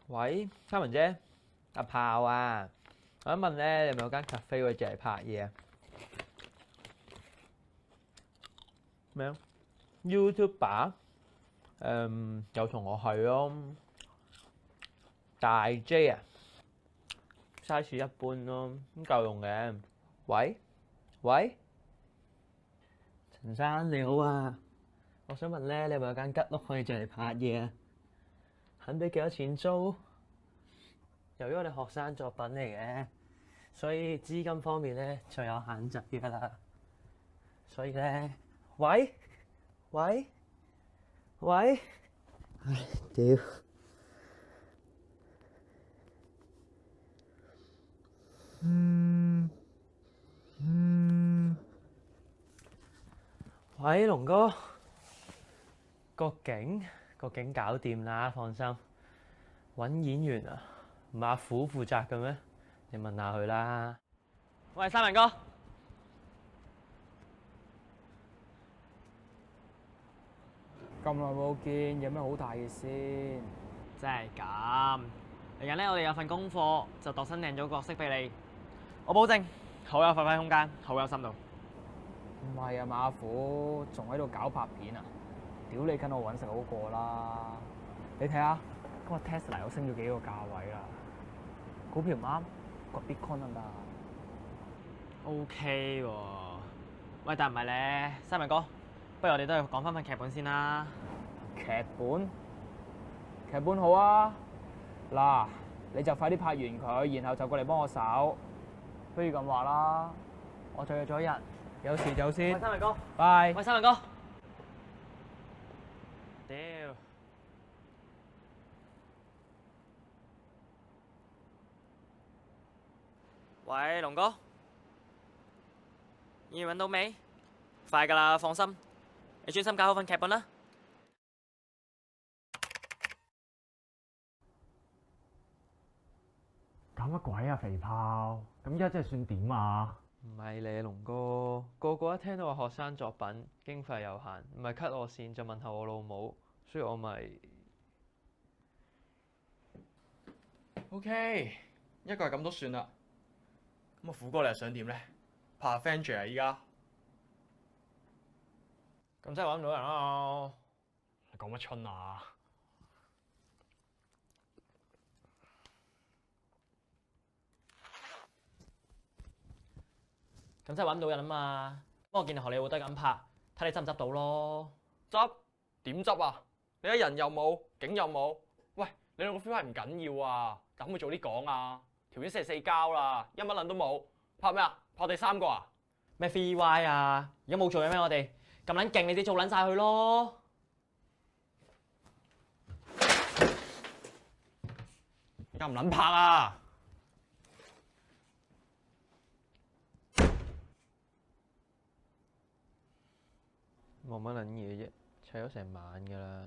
喂，嘉文姐，阿炮啊，我想問咧，你係咪有間 cafe 可以借嚟拍嘢啊？咩啊？YouTuber？有同學係咯，大 J 啊，size 一般咯，咁夠用嘅。喂，喂，陳生你好啊，我想問咧，你係咪有間吉屋可以借嚟拍嘢啊？肯俾幾多錢租？由於我哋學生作品嚟嘅，所以資金方面咧就有限制㗎啦。所以咧，喂，喂，喂，唉，屌！喂，龍哥，個景搞掂啦，放心。揾演員啊，唔係阿虎負責嘅咩？你問下佢啦。喂，三文哥，咁耐冇見，有咩好睇嘅先？真係咁。嚟緊咧，我哋有份功課就度身訂咗個角色俾你，我保證好有發揮空間，好有深度。唔係啊，馬虎仲喺度搞拍片啊！屌你跟我揾食好過啦！你睇下，今日 Tesla 又升咗幾個價位啦，股票唔啱，掘 Bitcoin 得唔得啊？ OK 喎。喂，但唔係咧，三文哥，不如我哋都係講翻份劇本先啦。劇本好啊！嗱，你就快啲拍完佢，然後就過嚟幫我手。不如咁話啦，我再約咗一日，有事就先。喂，三文哥，拜。喂，三文哥，屌！喂，龍哥，演員揾到未？快㗎啦，放心，你專心搞好份劇本啦。搞乜鬼啊，肥炮！咁依家真係算點啊？唔係你龍哥，個個一聽到話學生作品經費有限，唔係 cut 我線就問候我老母，所以我咪 OK，一個係咁都算啦。咁啊，虎哥你又想點咧？拍 Avenger 啊依家？咁真係揾唔到人啦！你講乜春啊？咁真係揾唔到人啊嘛。不過我見你荷里活都係咁拍，睇你執唔執到咯。執點執啊？你一人又冇，景又冇。喂，你兩個 feel 係唔緊要啊，但可唔可以早啲講啊？條片44交啦，一乜撚都冇，拍咩啊？拍第三個啊？咩 free Y 啊？而家冇做嘢咩？我哋咁撚勁，你哋做撚晒佢咯。而家唔撚拍啊！冇乜撚嘢啫，砌咗成晚㗎啦。